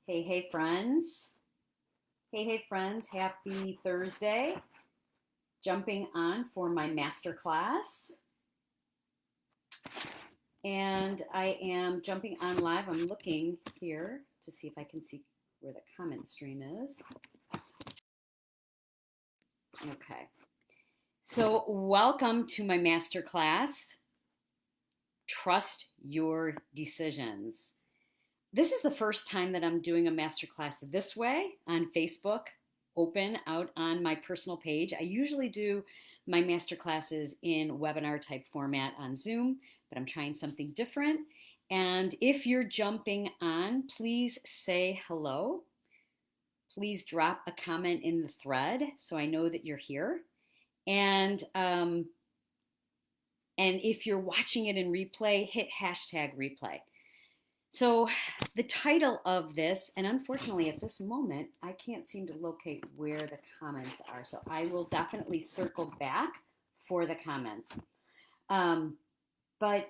Hey, hey, friends. Hey, hey, friends. Happy Thursday. Jumping on for my masterclass. And I am jumping on live. I'm looking here to see if I can see where the comment stream is. Okay. So, welcome to my masterclass. Trust your decisions. This is the first time that I'm doing a masterclass this way on Facebook, open out on my personal page. I usually do my masterclasses in webinar type format on Zoom, but I'm trying something different. And if you're jumping on, please say hello. Please drop a comment in the thread so I know that you're here. And if you're watching it in replay, hit hashtag replay. So, the title of this, and unfortunately at this moment, I can't seem to locate where the comments are. So, I will definitely circle back for the comments. But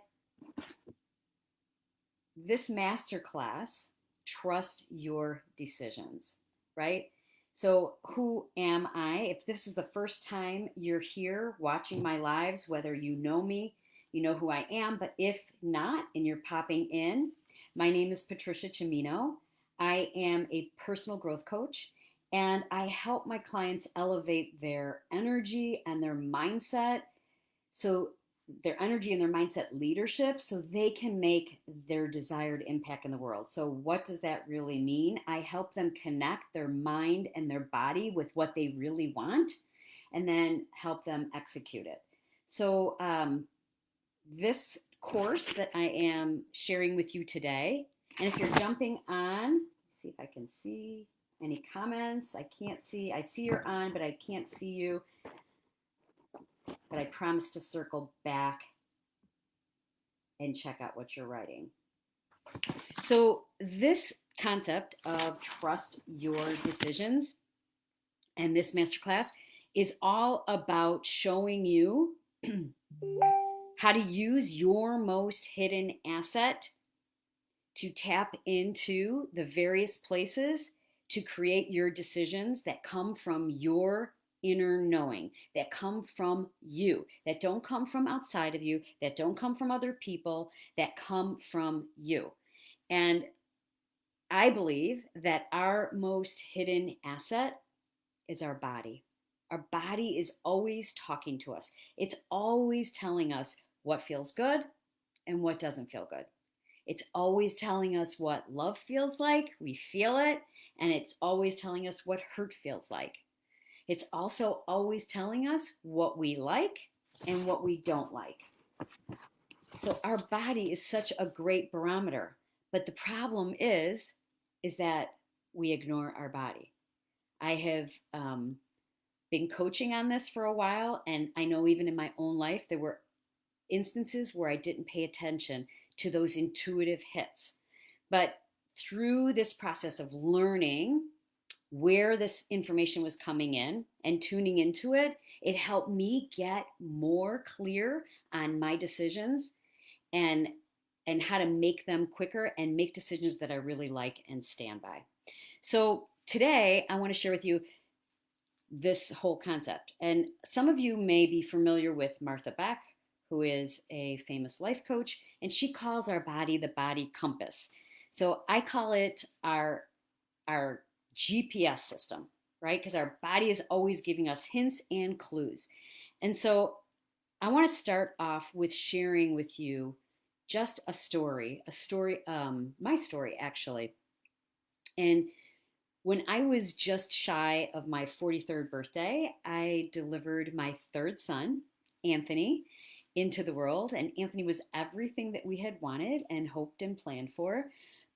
this masterclass, trust your decisions, right? So, who am I? If this is the first time you're here watching my lives, whether you know me, you know who I am, but if not, and you're popping in, my name is Patricia Cimino. I am a personal growth coach, and I help my clients elevate their energy and their mindset so their energy and their mindset leadership so they can make their desired impact in the world. So, what does that really mean? I help them connect their mind and their body with what they really want and then help them execute it. So, this course that I am sharing with you today, and if you're jumping on, see if I can see any comments. I can't see. I see you're on, but I can't see you. But I promise to circle back and check out what you're writing. So, this concept of trust your decisions and this masterclass is all about showing you how to use your most hidden asset to tap into the various places to create your decisions that come from your inner knowing, that come from you, that don't come from outside of you, that don't come from other people, that come from you. And I believe that our most hidden asset is our body. Our body is always talking to us. It's always telling us what feels good and what doesn't feel good. It's always telling us what love feels like. We feel it. And it's always telling us what hurt feels like. It's also always telling us what we like and what we don't like. So our body is such a great barometer. But the problem is that we ignore our body. I have been coaching on this for a while, and I know even in my own life, there were instances where I didn't pay attention to those intuitive hits. But through this process of learning where this information was coming in and tuning into it, it helped me get more clear on my decisions and how to make them quicker and make decisions that I really like and stand by. So today I want to share with you this whole concept. And some of you may be familiar with Martha Beck, who is a famous life coach, and she calls our body the body compass. So I call it our GPS system, right? Because our body is always giving us hints and clues. And so I want to start off with sharing with you just a story, my story actually. And when I was just shy of my 43rd birthday, I delivered my third son, Anthony, into the world. And Anthony was everything that we had wanted and hoped and planned for.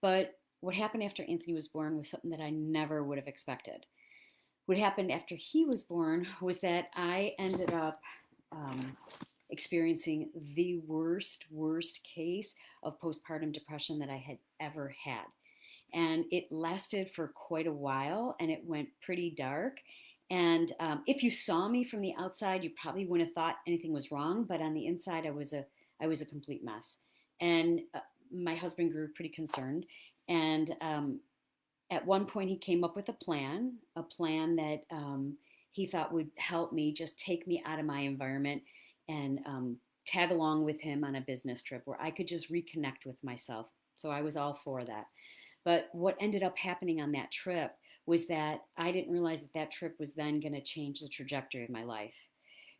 But what happened after Anthony was born was something that I never would have expected. What happened after he was born was that I ended up experiencing the worst case of postpartum depression that I had ever had. And it lasted for quite a while, and it went pretty dark. And if you saw me from the outside, you probably wouldn't have thought anything was wrong. But on the inside, I was a complete mess. And my husband grew pretty concerned. And At one point, he came up with a plan that he thought would help me just take me out of my environment and tag along with him on a business trip where I could just reconnect with myself. So I was all for that. But what ended up happening on that trip was that I didn't realize that that trip was then going to change the trajectory of my life,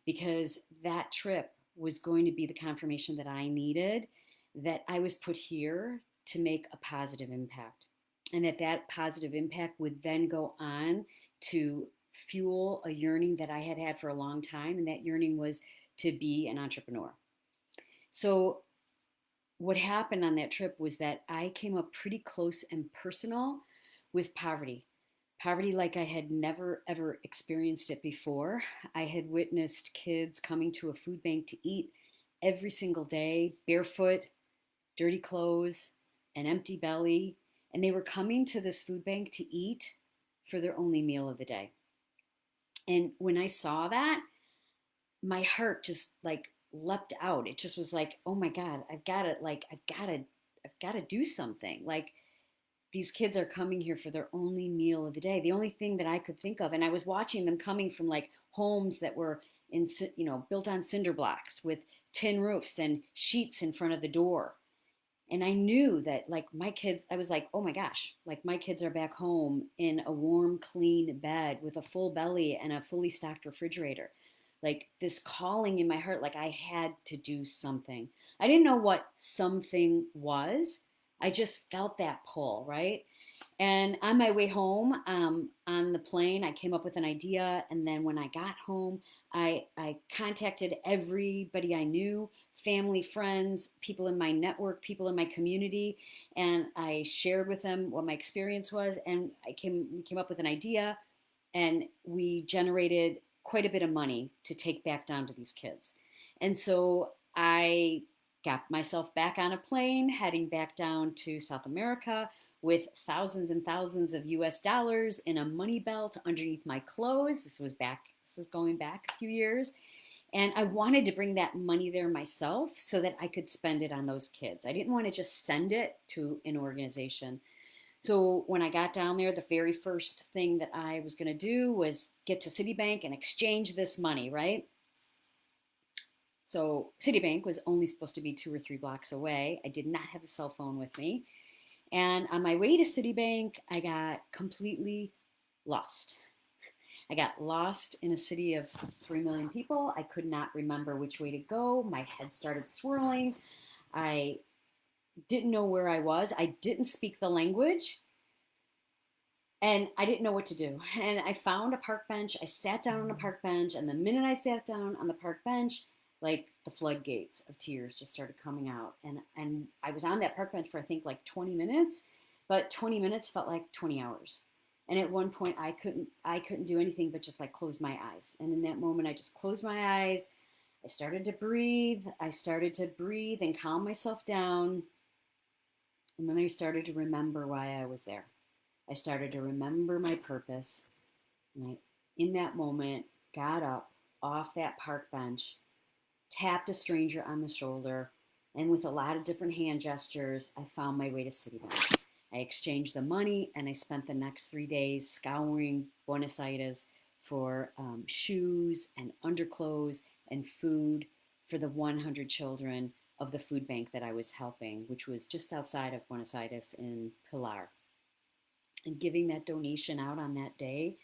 because that trip was going to be the confirmation that I needed, that I was put here to make a positive impact. And that that positive impact would then go on to fuel a yearning that I had had for a long time. And that yearning was to be an entrepreneur. So, what happened on that trip was that I came up pretty close and personal with poverty. Poverty like I had never ever experienced it before. I had witnessed kids coming to a food bank to eat every single day, barefoot, dirty clothes, an empty belly, and they were coming to this food bank to eat for their only meal of the day. And when I saw that, my heart just like leapt out. It just was like, oh my God, I've got to do something. Like, these kids are coming here for their only meal of the day. The only thing that I could think of, and I was watching them coming from like homes that were built on cinder blocks with tin roofs and sheets in front of the door. And I knew that like my kids, I was like, oh my gosh, like my kids are back home in a warm, clean bed with a full belly and a fully stocked refrigerator. Like this calling in my heart, like I had to do something. I didn't know what something was. I just felt that pull, right? And on my way home, on the plane, I came up with an idea. And then when I got home, I contacted everybody I knew, family, friends, people in my network, people in my community, and I shared with them what my experience was. And we came up with an idea, and we generated quite a bit of money to take back down to these kids. And so I got myself back on a plane, heading back down to South America with thousands and thousands of US dollars in a money belt underneath my clothes. This was going back a few years. And I wanted to bring that money there myself so that I could spend it on those kids. I didn't want to just send it to an organization. So when I got down there, the very first thing that I was going to do was get to Citibank and exchange this money, right? So Citibank was only supposed to be 2 or 3 blocks away. I did not have a cell phone with me. And on my way to Citibank, I got completely lost. I got lost in a city of 3 million people. I could not remember which way to go. My head started swirling. I didn't know where I was. I didn't speak the language. And I didn't know what to do. And I found a park bench. I sat down on a park bench. And the minute I sat down on the park bench, like the floodgates of tears just started coming out. And I was on that park bench for I think like 20 minutes, but 20 minutes felt like 20 hours. And at one point I couldn't do anything but just like close my eyes. And in that moment I just closed my eyes. I started to breathe. And calm myself down. And then I started to remember why I was there. I started to remember my purpose. And I, in that moment, got up off that park bench, tapped a stranger on the shoulder, and with a lot of different hand gestures, I found my way to Citibank. I exchanged the money, and I spent the next 3 days scouring Buenos Aires for shoes and underclothes and food for the 100 children of the food bank that I was helping, which was just outside of Buenos Aires in Pilar. And giving that donation out on that day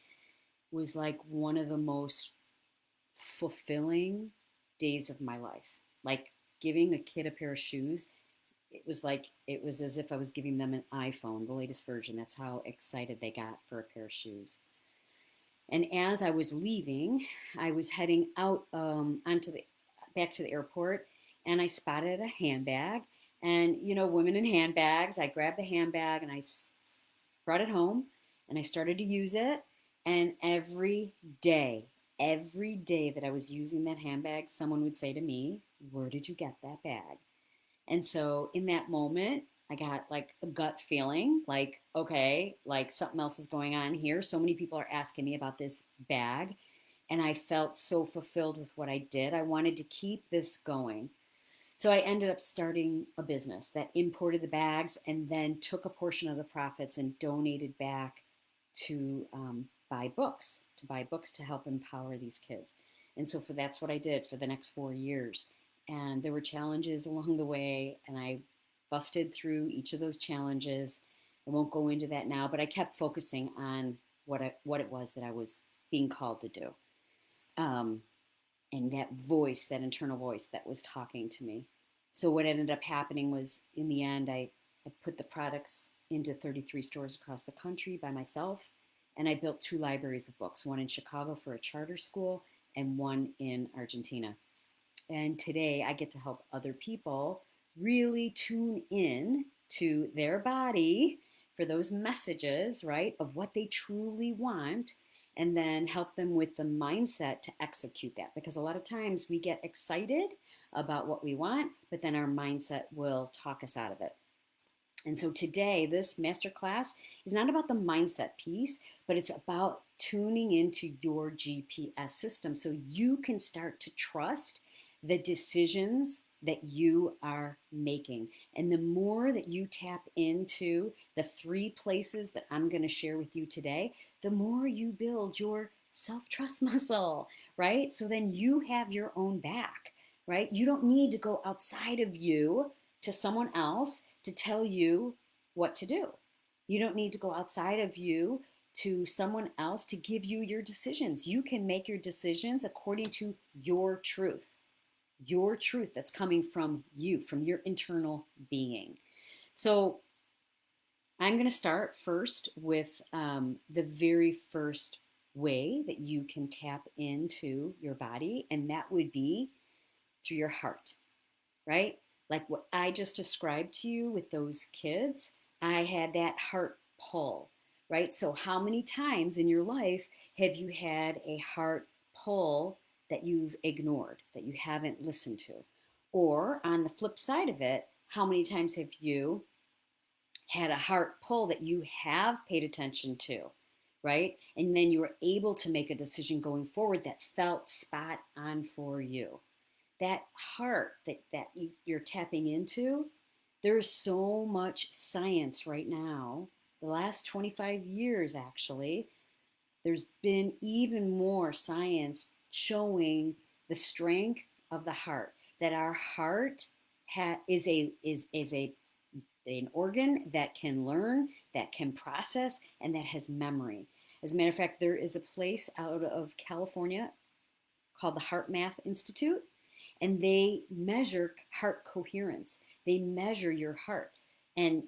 was like one of the most fulfilling days of my life. Like giving a kid a pair of shoes, it was as if I was giving them an iPhone, the latest version. That's how excited they got for a pair of shoes. And as I was leaving, I was heading out back to the airport, and I spotted a handbag. And women in handbags. I grabbed the handbag and I brought it home, and I started to use it. And every day that I was using that handbag, someone would say to me, "Where did you get that bag?" And so in that moment, I got like a gut feeling like, okay, like something else is going on here. So many people are asking me about this bag. And I felt so fulfilled with what I did. I wanted to keep this going. So I ended up starting a business that imported the bags and then took a portion of the profits and donated back to to buy books to help empower these kids. And so that's what I did for the next 4 years. And there were challenges along the way, and I busted through each of those challenges. I won't go into that now, but I kept focusing on what it was that I was being called to do. Um, and that voice, that internal voice that was talking to me. So what ended up happening was, in the end, I put the products into 33 stores across the country by myself, and I built 2 libraries of books, one in Chicago for a charter school and one in Argentina. And today I get to help other people really tune in to their body for those messages, right, of what they truly want, and then help them with the mindset to execute that. Because a lot of times we get excited about what we want, but then our mindset will talk us out of it. And so today, this masterclass is not about the mindset piece, but it's about tuning into your GPS system so you can start to trust the decisions that you are making. And the more that you tap into the 3 places that I'm going to share with you today, the more you build your self-trust muscle, right? So then you have your own back, right? You don't need to go outside of you to someone else to tell you what to do. You don't need to go outside of you to someone else to give you your decisions. You can make your decisions according to your truth that's coming from you, from your internal being. So I'm going to start first with the very first way that you can tap into your body, and that would be through your heart, right? Like what I just described to you with those kids, I had that heart pull, right? So how many times in your life have you had a heart pull that you've ignored, that you haven't listened to? Or on the flip side of it, how many times have you had a heart pull that you have paid attention to, right? And then you were able to make a decision going forward that felt spot on for you. That heart that you're tapping into, there's so much science right now. The last 25 years, actually, there's been even more science showing the strength of the heart. That our heart is an organ that can learn, that can process, and that has memory. As a matter of fact, there is a place out of California called the Heart Math Institute, and they measure heart coherence. They measure your heart and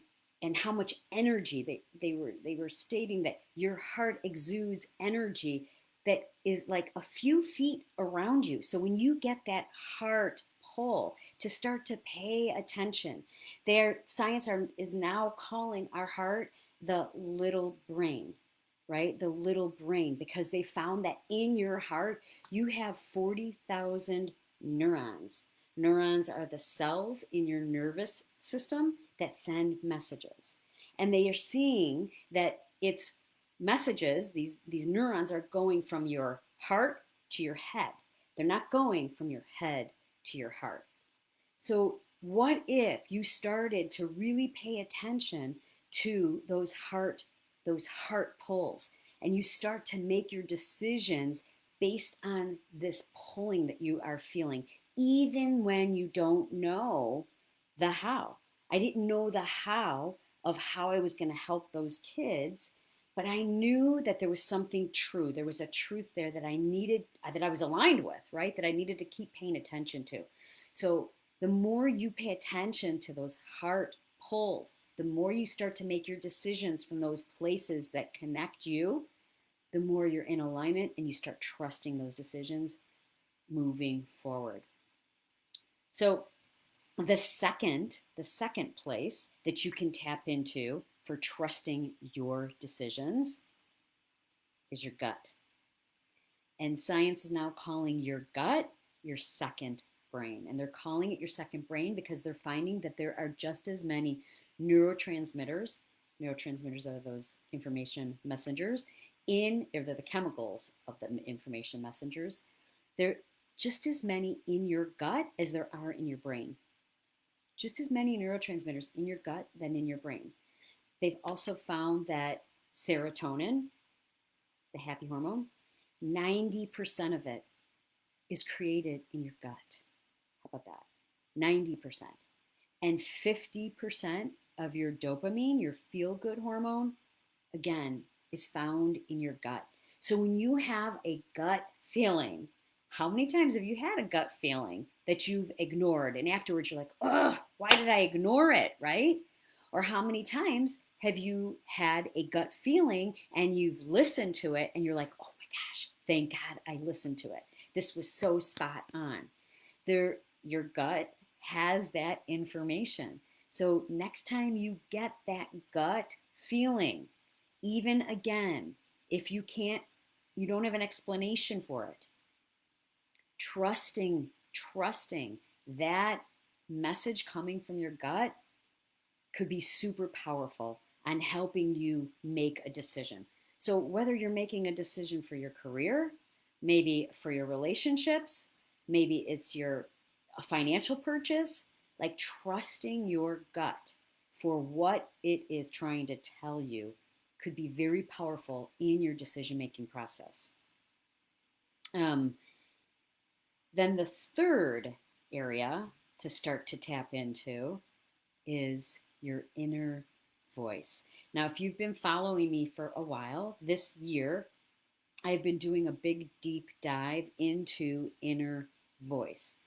how much energy they were stating that your heart exudes energy that is like a few feet around you. So when you get that heart pull to start to pay attention, their science is now calling our heart the little brain, right? The little brain, because they found that in your heart you have 40,000 neurons. Neurons are the cells in your nervous system that send messages. And they are seeing that it's messages, these neurons are going from your heart to your head. They're not going from your head to your heart. So what if you started to really pay attention to those heart pulls, and you start to make your decisions based on this pulling that you are feeling, even when you don't know the how. I didn't know the how of how I was going to help those kids, but I knew that there was something true. There was a truth there that I needed, that I was aligned with, right? That I needed to keep paying attention to. So the more you pay attention to those heart pulls, the more you start to make your decisions from those places that connect you, the more you're in alignment and you start trusting those decisions moving forward. So the second place that you can tap into for trusting your decisions is your gut. And science is now calling your gut your second brain. And they're calling it your second brain because they're finding that there are just as many neurotransmitters. Neurotransmitters are those information messengers they're the chemicals of the information messengers. There are just as many in your gut as there are in your brain. just as many neurotransmitters in your gut than in your brain. They've also found that serotonin, the happy hormone, 90% of it is created in your gut. How about that? 90%. And 50% of your dopamine, your feel good hormone, again, is found in your gut. So when you have a gut feeling, how many times have you had a gut feeling that you've ignored and afterwards you're like, oh, why did I ignore it, right? Or how many times have you had a gut feeling and you've listened to it and you're like, oh my gosh, thank God I listened to it. This was so spot on. Your gut has that information. So next time you get that gut feeling, even again, if you don't have an explanation for it, trusting that message coming from your gut could be super powerful on helping you make a decision. So whether you're making a decision for your career, maybe for your relationships, maybe it's a financial purchase, like trusting your gut for what it is trying to tell you could be very powerful in your decision-making process. Then the third area to start to tap into is your inner voice. Now, if you've been following me for a while, this year, I've been doing a big deep dive into inner voice.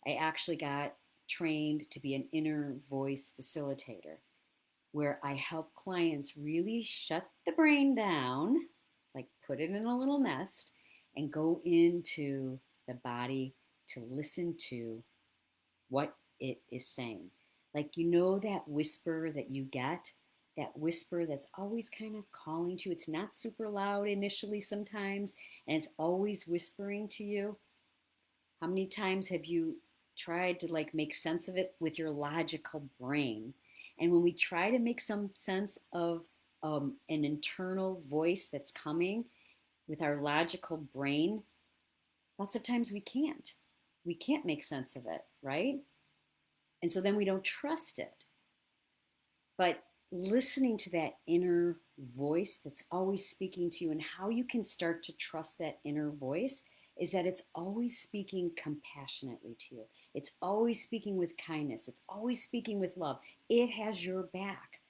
I actually got trained to be an inner voice facilitator where I help clients really shut the brain down, like put it in a little nest, and go into the body to listen to what it is saying. Like, that whisper that you get, that whisper that's always kind of calling to you. It's not super loud initially sometimes, and it's always whispering to you. How many times have you tried to make sense of it with your logical brain? And when we try to make some sense of an internal voice that's coming with our logical brain, lots of times we can't. We can't make sense of it, right? And so then we don't trust it. But listening to that inner voice that's always speaking to you, and how you can start to trust that inner voice is that it's always speaking compassionately to you. It's always speaking with kindness. It's always speaking with love. It has your back.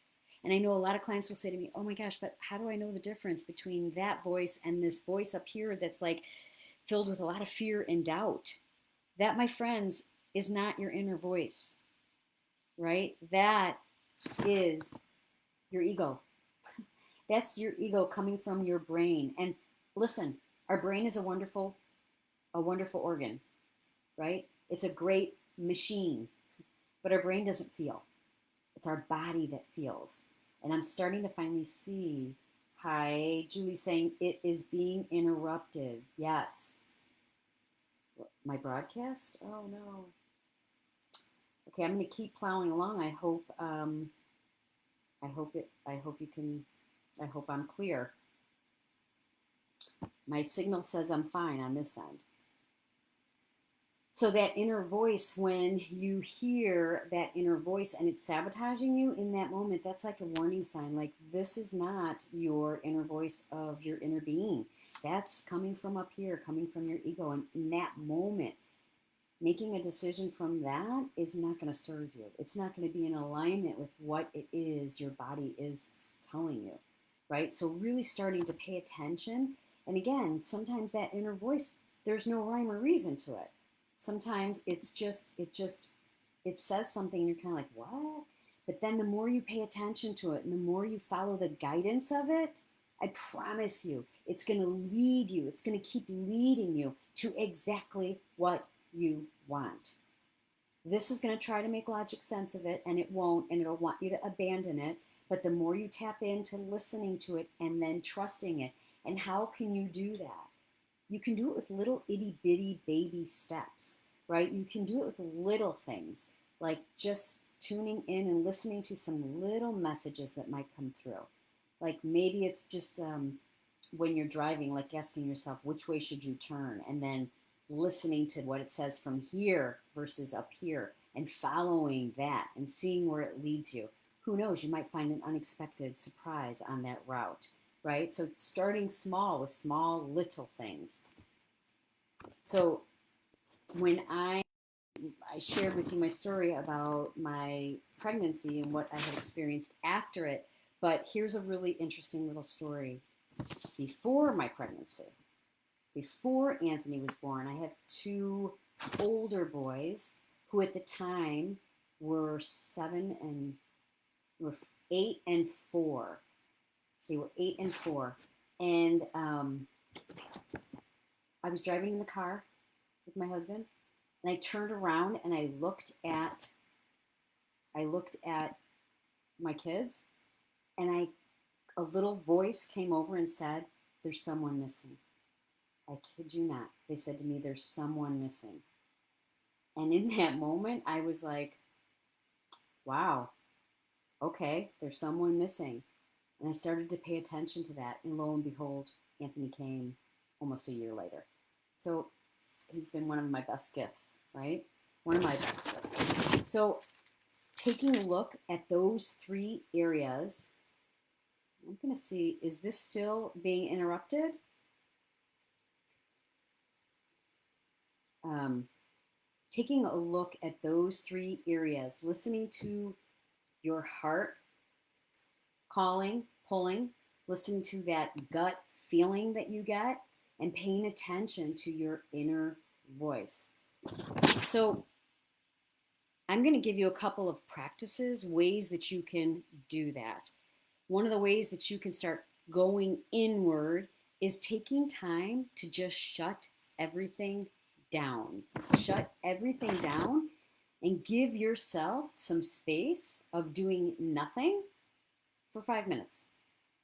And I know a lot of clients will say to me, oh my gosh, but how do I know the difference between that voice and this voice up here that's filled with a lot of fear and doubt? That, my friends, is not your inner voice, right? That is your ego. That's your ego coming from your brain. And listen, our brain is a wonderful organ, right? It's a great machine, but our brain doesn't feel. It's our body that feels. And I'm starting to finally see, hi, Julie saying it is being interrupted. Yes. My broadcast? Oh no. Okay, I'm going to keep plowing along. I hope I'm clear. My signal says I'm fine on this end. So that inner voice, when you hear that inner voice and it's sabotaging you in that moment, that's like a warning sign. Like, this is not your inner voice of your inner being. That's coming from up here, coming from your ego. And in that moment, making a decision from that is not going to serve you. It's not going to be in alignment with what it is your body is telling you, right? So really starting to pay attention. And again, sometimes that inner voice, there's no rhyme or reason to it. Sometimes it says something and you're kind of like, what? But then the more you pay attention to it and the more you follow the guidance of it, I promise you, it's going to lead you. It's going to keep leading you to exactly what you want. This is going to try to make logic sense of it, and it won't, and it'll want you to abandon it. But the more you tap into listening to it and then trusting it, and how can you do that? You can do it with little itty bitty baby steps, right? You can do it with little things, like just tuning in and listening to some little messages that might come through. Like maybe it's just when you're driving, like asking yourself, which way should you turn? And then listening to what it says from here versus up here. and following that and seeing where it leads you. Who knows, you might find an unexpected surprise on that route, right? So starting small with small little things. So when I shared with you my story about my pregnancy and what I had experienced after it, but here's a really interesting little story before my pregnancy. Before Anthony was born, I have two older boys who at the time were 8 and 4. They were 8 and 4, and I was driving in the car with my husband, and I turned around and I looked at my kids, and a little voice came over and said, "There's someone missing." I kid you not. They said to me, "There's someone missing." And in that moment, I was like, wow, okay, there's someone missing. And I started to pay attention to that. And lo and behold, Anthony came almost a year later. So he's been one of my best gifts, right? One of my best gifts. So taking a look at those three areas, I'm going to see, is this still being interrupted? Taking a look at those three areas, listening to your heart calling, pulling, listening to that gut feeling that you get, and paying attention to your inner voice. So, I'm going to give you a couple of practices, ways that you can do that. One of the ways that you can start going inward is taking time to just shut everything down. Shut everything down and give yourself some space of doing nothing for 5 minutes.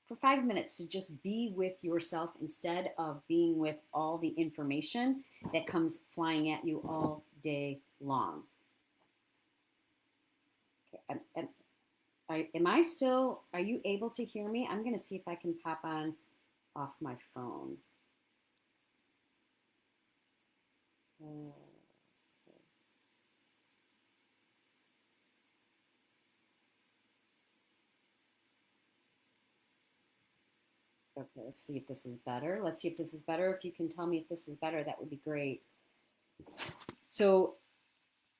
For 5 minutes to just be with yourself instead of being with all the information that comes flying at you all day long. Okay, are you able to hear me? I'm going to see if I can pop on off my phone. Okay, let's see if this is better. Let's see if this is better. If you can tell me if this is better, that would be great. So,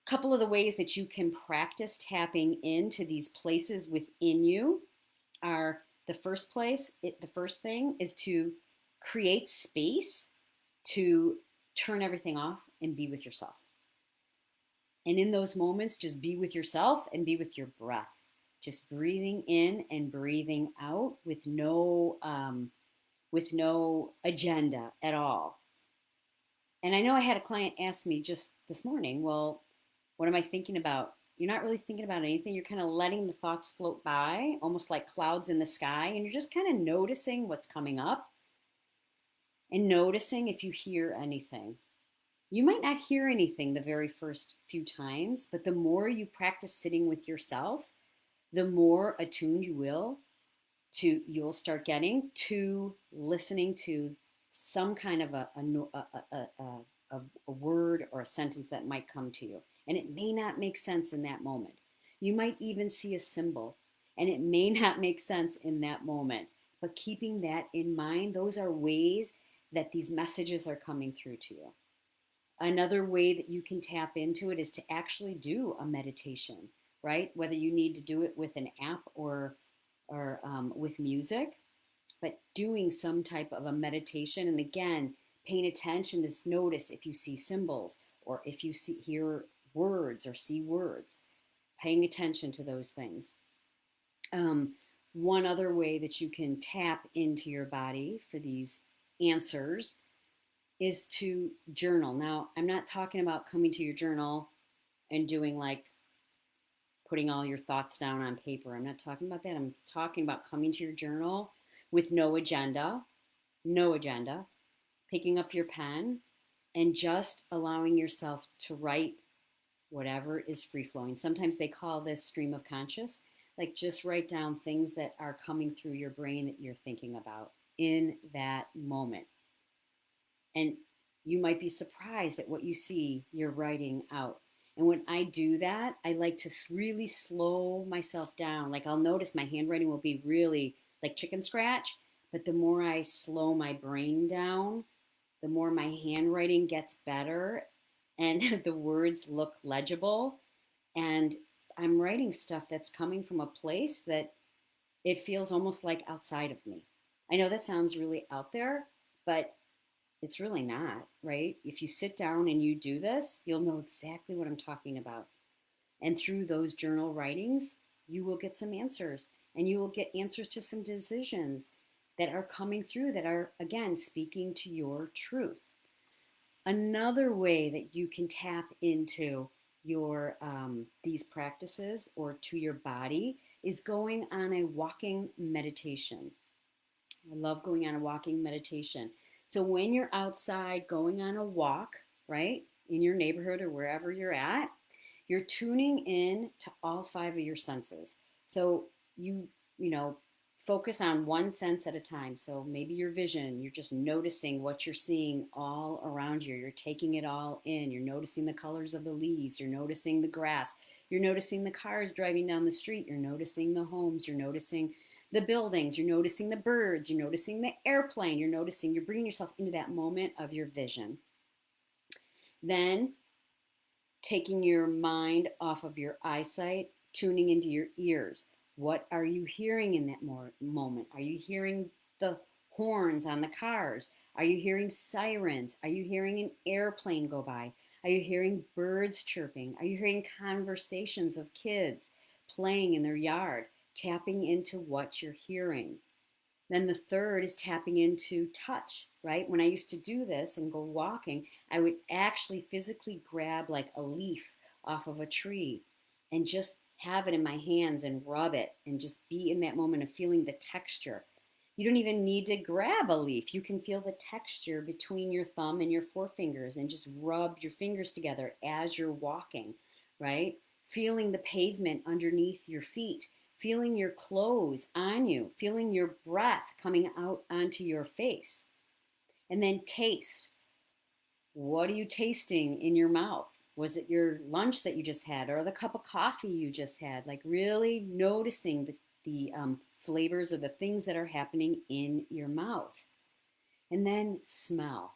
a couple of the ways that you can practice tapping into these places within you are the first thing is to create space to turn everything off and be with yourself. And in those moments, just be with yourself and be with your breath. Just breathing in and breathing out with no agenda at all. And I know I had a client ask me just this morning, well, what am I thinking about? You're not really thinking about anything. You're kind of letting the thoughts float by, almost like clouds in the sky, and you're just kind of noticing what's coming up and noticing if you hear anything. You might not hear anything the very first few times, but the more you practice sitting with yourself, the more attuned you'll start getting to listening to some kind of a word or a sentence that might come to you. And it may not make sense in that moment. You might even see a symbol, and it may not make sense in that moment. But keeping that in mind, those are ways that these messages are coming through to you. Another way that you can tap into it is to actually do a meditation, right? Whether you need to do it with an app or with music, but doing some type of a meditation. And again, paying attention to notice if you see symbols or if you hear words or see words, paying attention to those things. One other way that you can tap into your body for these answers is to journal. Now, I'm not talking about coming to your journal and doing like putting all your thoughts down on paper. I'm not talking about that. I'm talking about coming to your journal with no agenda, picking up your pen and just allowing yourself to write whatever is free flowing. Sometimes they call this stream of conscious, like just write down things that are coming through your brain that you're thinking about in that moment. And you might be surprised at what you see you're writing out. And when I do that, I like to really slow myself down. Like I'll notice my handwriting will be really like chicken scratch, but the more I slow my brain down, the more my handwriting gets better and the words look legible. And I'm writing stuff that's coming from a place that it feels almost like outside of me. I know that sounds really out there, but it's really not, right? If you sit down and you do this, you'll know exactly what I'm talking about. And through those journal writings, you will get some answers and you will get answers to some decisions that are coming through that are, again, speaking to your truth. Another way that you can tap into your these practices or to your body is going on a walking meditation. I love going on a walking meditation. So when you're outside going on a walk, right, in your neighborhood or wherever you're at, you're tuning in to all five of your senses. So you know, focus on one sense at a time. So maybe your vision, you're just noticing what you're seeing all around you. You're taking it all in. You're noticing the colors of the leaves. You're noticing the grass. You're noticing the cars driving down the street. You're noticing the homes. You're noticing the buildings. You're noticing the birds. You're noticing the airplane. You're bringing yourself into that moment of your vision. Then taking your mind off of your eyesight, tuning into your ears. What are you hearing in that moment? Are you hearing the horns on the cars? Are you hearing sirens? Are you hearing an airplane go by? Are you hearing birds chirping? Are you hearing conversations of kids playing in their yard? Tapping into what you're hearing. Then the third is tapping into touch, right? When I used to do this and go walking, I would actually physically grab like a leaf off of a tree and just have it in my hands and rub it and just be in that moment of feeling the texture. You don't even need to grab a leaf. You can feel the texture between your thumb and your forefingers and just rub your fingers together as you're walking, right? Feeling the pavement underneath your feet, feeling your clothes on you, feeling your breath coming out onto your face. And then taste. What are you tasting in your mouth? Was it your lunch that you just had or the cup of coffee you just had? Like really noticing the flavors or the things that are happening in your mouth. And then smell.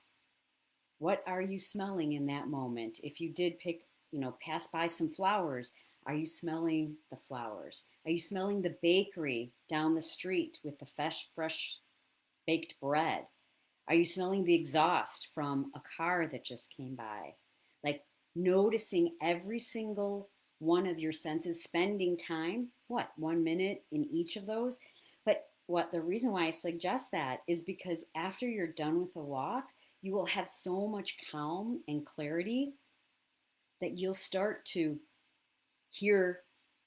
What are you smelling in that moment? If you did pass by some flowers, are you smelling the flowers? Are you smelling the bakery down the street with the fresh baked bread? Are you smelling the exhaust from a car that just came by? Like noticing every single one of your senses, spending time, 1 minute in each of those. But what the reason why I suggest that is because after you're done with the walk, you will have so much calm and clarity that hear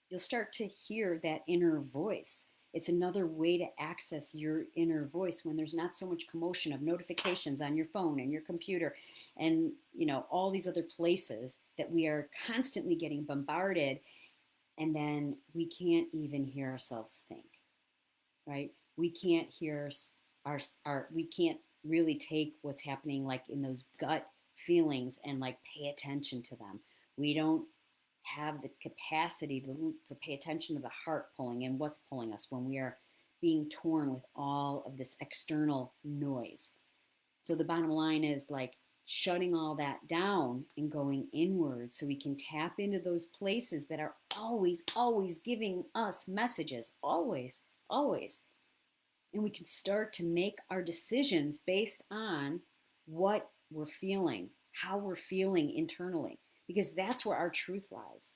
you'll start to hear that inner voice. It's another way to access your inner voice when there's not so much commotion of notifications on your phone and your computer and all these other places that we are constantly getting bombarded, and then we can't even hear ourselves think, right? We can't hear we can't really take what's happening like in those gut feelings and like pay attention to them. We don't have the capacity to pay attention to the heart pulling and what's pulling us when we are being torn with all of this external noise. So the bottom line is like shutting all that down and going inward so we can tap into those places that are always giving us messages. Always, always. And we can start to make our decisions based on what we're feeling, how we're feeling internally, because that's where our truth lies.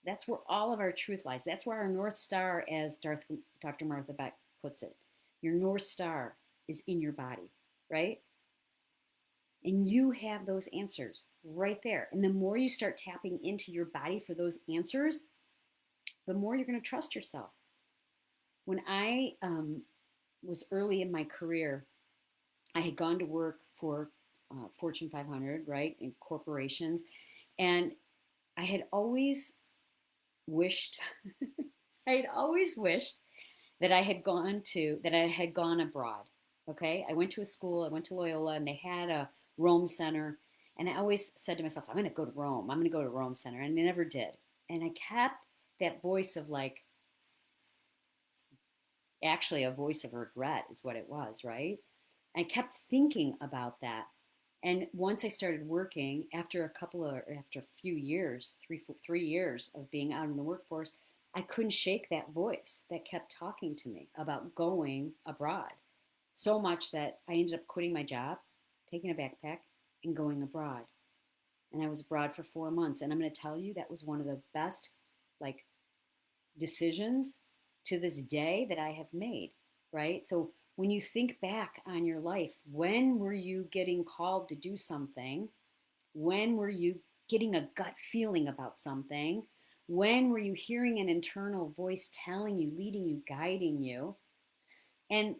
That's where all of our truth lies. That's where our North Star, as Dr. Martha Beck puts it, your North Star is in your body, right? And you have those answers right there. And the more you start tapping into your body for those answers, the more you're going to trust yourself. When I was early in my career, I had gone to work for Fortune 500, right, in corporations. And I had always wished, I had always wished that I had gone abroad. Okay. I went to a school, I went to Loyola, and they had a Rome Center. And I always said to myself, I'm going to go to Rome. I'm going to go to Rome Center. And I never did. And I kept that voice of like, actually a voice of regret is what it was, right? I kept thinking about that. And once I started working, after a few years, 3 years of being out in the workforce, I couldn't shake that voice that kept talking to me about going abroad. So much that I ended up quitting my job, taking a backpack, and going abroad. And I was abroad for 4 months. And I'm going to tell you, that was one of the best, like, decisions to this day that I have made, right? So when you think back on your life, when were you getting called to do something? When were you getting a gut feeling about something? When were you hearing an internal voice telling you, leading you, guiding you? And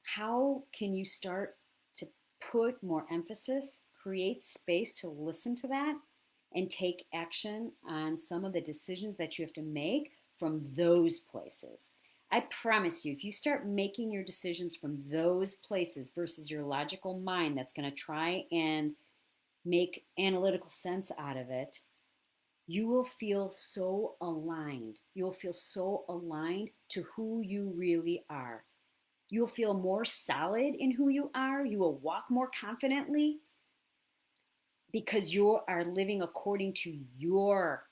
how can you start to put more emphasis, create space to listen to that and take action on some of the decisions that you have to make from those places? I promise you, if you start making your decisions from those places versus your logical mind that's going to try and make analytical sense out of it, you will feel so aligned. You'll feel so aligned to who you really are. You'll feel more solid in who you are. You will walk more confidently because you are living according to your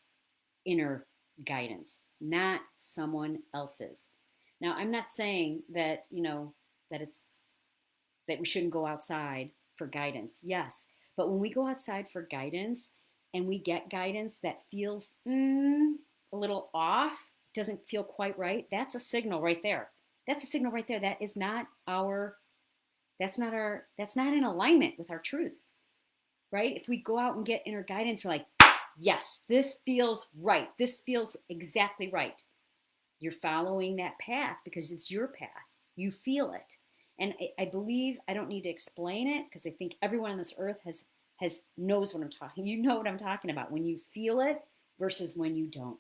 inner guidance, not someone else's. Now, I'm not saying that, that it's that we shouldn't go outside for guidance. Yes, but when we go outside for guidance and we get guidance that feels a little off, doesn't feel quite right, that's a signal right there. That's a signal right there. That is not our that's not in alignment with our truth. Right? If we go out and get inner guidance, we're like, yes, this feels right. This feels exactly right. You're following that path because it's your path. You feel it. And I believe, I don't need to explain it because I think everyone on this earth has knows what I'm talking. You know what I'm talking about when you feel it versus when you don't.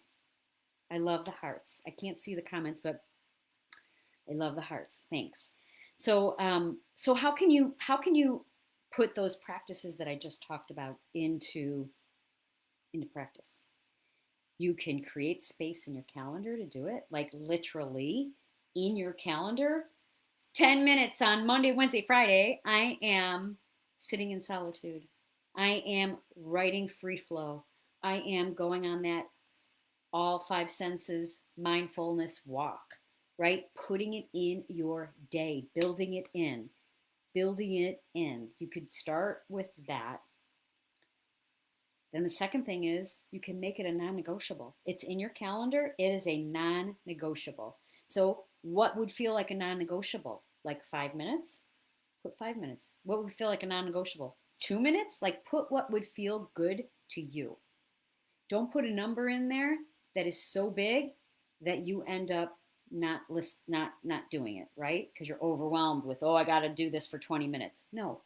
I love the hearts. I can't see the comments, but I love the hearts. Thanks. So how can you put those practices that I just talked about into practice? You can create space in your calendar to do it, like literally in your calendar. 10 minutes on Monday, Wednesday, Friday, I am sitting in solitude. I am writing free flow. I am going on that all five senses mindfulness walk, right? Putting it in your day, building it in. Building it in. You could start with that. Then the second thing is you can make it a non-negotiable. It's in your calendar. It is a non-negotiable. So what would feel like a non-negotiable? Like 5 minutes? Put 5 minutes. What would feel like a non-negotiable? 2 minutes? Like put what would feel good to you. Don't put a number in there that is so big that you end up not doing it, right? Because you're overwhelmed with, I got to do this for 20 minutes. No,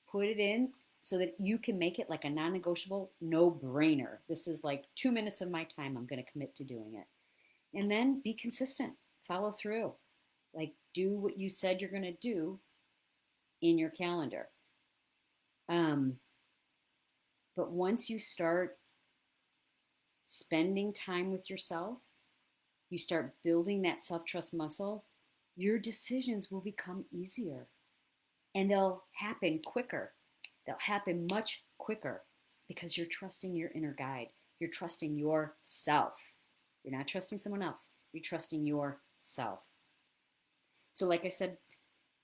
put it in so that you can make it like a non-negotiable, no-brainer. This is like 2 minutes of my time. I'm going to commit to doing it. And then be consistent. Follow through. Like do what you said you're going to do in your calendar. But once you start spending time with yourself, you start building that self-trust muscle, your decisions will become easier and they'll happen quicker. They'll happen much quicker because you're trusting your inner guide. You're trusting yourself. You're not trusting someone else. You're trusting yourself. So like I said,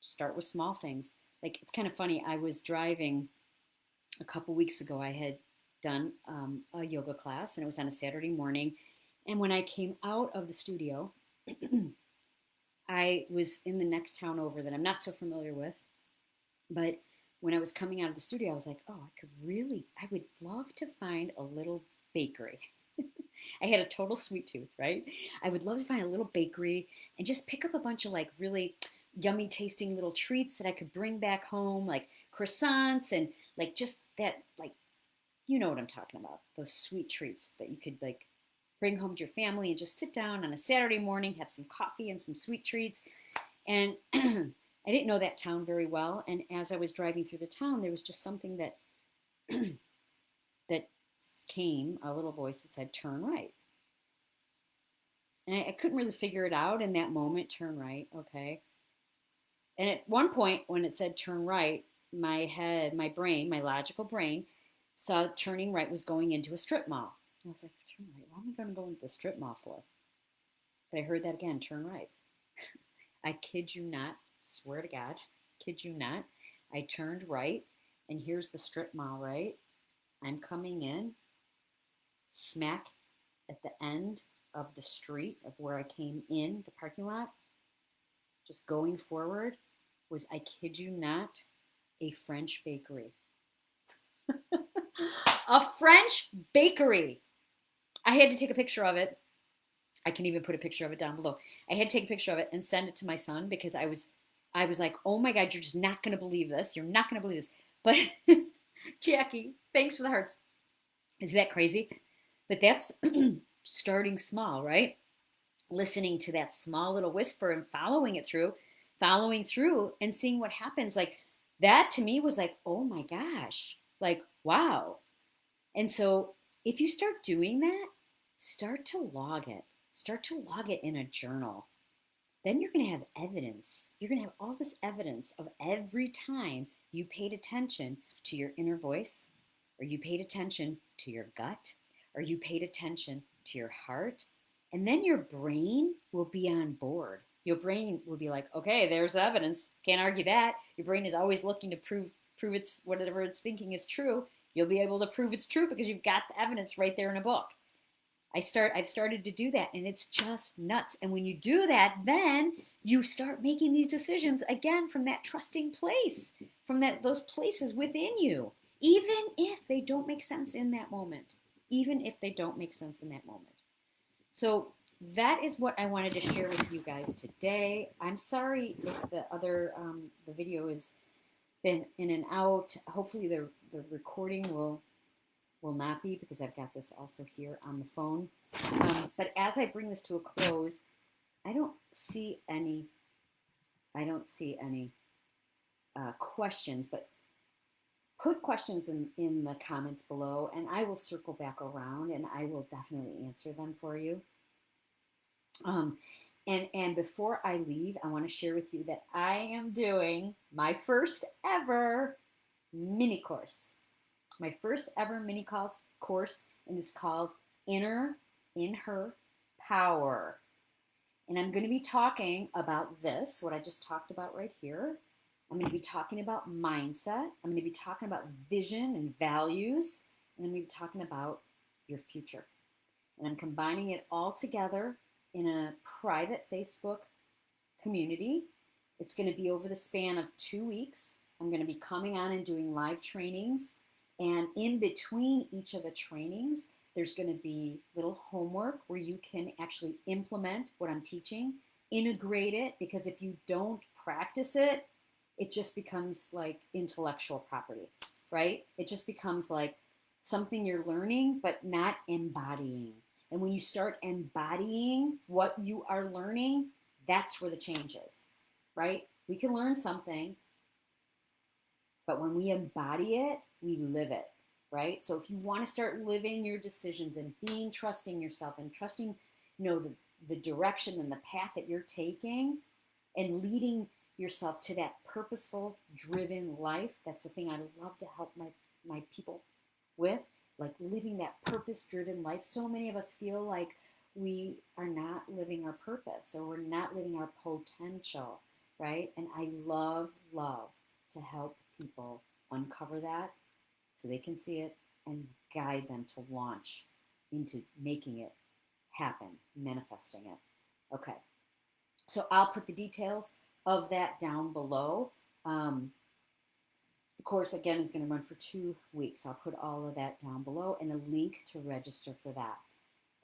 start with small things. Like it's kind of funny. I was driving a couple weeks ago. I had done a yoga class and it was on a Saturday morning. And when I came out of the studio, I was in the next town over that I'm not so familiar with. But when I was coming out of the studio, I was like, I would love to find a little bakery. I had a total sweet tooth, right? I would love to find a little bakery and just pick up a bunch of like really yummy tasting little treats that I could bring back home, like croissants and like just that, like, you know what I'm talking about. Those sweet treats that you could like bring home to your family and just sit down on a Saturday morning, have some coffee and some sweet treats. And I didn't know that town very well. And as I was driving through the town, there was just something that that came, a little voice that said, turn right. And I couldn't really figure it out in that moment, turn right, okay. And at one point, when it said turn right, my head, my brain, my logical brain, saw turning right was going into a strip mall. I was like, turn right? Why am I going to go into the strip mall for? But I heard that again, turn right. I kid you not, swear to God, kid you not. I turned right, and here's the strip mall, right? I'm coming in, smack at the end of the street of where I came in, the parking lot, just going forward, was, I kid you not, a French bakery. A French bakery. I had to take a picture of it. I can even put a picture of it down below. I had to take a picture of it and send it to my son because I was like, oh my God, you're just not going to believe this. You're not going to believe this. But Jackie, thanks for the hearts. Is that crazy? But that's starting small, right? Listening to that small little whisper and following through and seeing what happens. Like that to me was like, oh my gosh, like, wow. And so if you start doing that, start to log it. Start to log it in a journal. Then you're going to have evidence. You're going to have all this evidence of every time you paid attention to your inner voice, or you paid attention to your gut, or you paid attention to your heart. And then your brain will be on board. Your brain will be like, okay, there's the evidence. Can't argue that. Your brain is always looking to prove it's whatever it's thinking is true. You'll be able to prove it's true because you've got the evidence right there in a book. I've started to do that, and it's just nuts. And when you do that, then you start making these decisions again from that trusting place, from those places within you, even if they don't make sense in that moment. Even if they don't make sense in that moment. So that is what I wanted to share with you guys today. I'm sorry if the video has been in and out. Hopefully the recording will not be, because I've got this also here on the phone. But as I bring this to a close, I don't see any questions, but put questions in the comments below, and I will circle back around and I will definitely answer them for you. And before I leave, I want to share with you that I am doing my first ever mini course. My first ever mini course, and it's called In Her Power. And I'm going to be talking about this, what I just talked about right here. I'm going to be talking about mindset. I'm going to be talking about vision and values. And I'm going to be talking about your future. And I'm combining it all together in a private Facebook community. It's going to be over the span of 2 weeks. I'm going to be coming on and doing live trainings. And in between each of the trainings, there's going to be little homework where you can actually implement what I'm teaching, integrate it, because if you don't practice it, it just becomes like intellectual property, right? It just becomes like something you're learning, but not embodying. And when you start embodying what you are learning, that's where the change is, right? We can learn something, but when we embody it, we live it, right? So if you want to start living your decisions and trusting yourself and trusting, the direction and the path that you're taking and leading yourself to that purposeful, driven life, that's the thing I love to help my people with, like living that purpose-driven life. So many of us feel like we are not living our purpose, or we're not living our potential, right? And I love to help people uncover that so they can see it and guide them to launch into making it happen, manifesting it. Okay, so I'll put the details of that down below. The course, again, is going to run for 2 weeks. I'll put all of that down below and a link to register for that.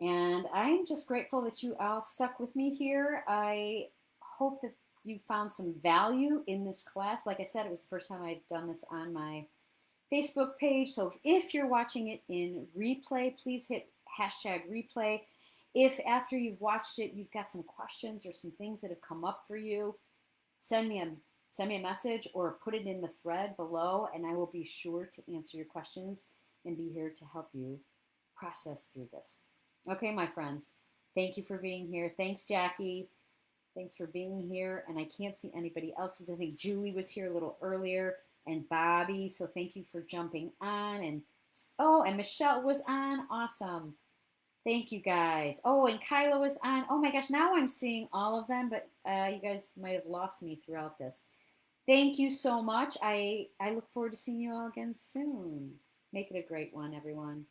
And I'm just grateful that you all stuck with me here. I hope that you found some value in this class. Like I said, it was the first time I've done this on my Facebook page. So if you're watching it in replay, please hit #replay. If after you've watched it, you've got some questions or some things that have come up for you, send me a message or put it in the thread below, and I will be sure to answer your questions. and be here to help you process through this. Okay, my friends, thank you for being here. Thanks, Jackie. Thanks for being here. And I can't see anybody else's. I think Julie was here a little earlier and Bobby. So thank you for jumping on. And oh, and Michelle was on. Awesome. Thank you guys. Oh, and Kyla was on. Oh my gosh, now I'm seeing all of them, but you guys might have lost me throughout this. Thank you so much. I look forward to seeing you all again soon. Make it a great one, everyone.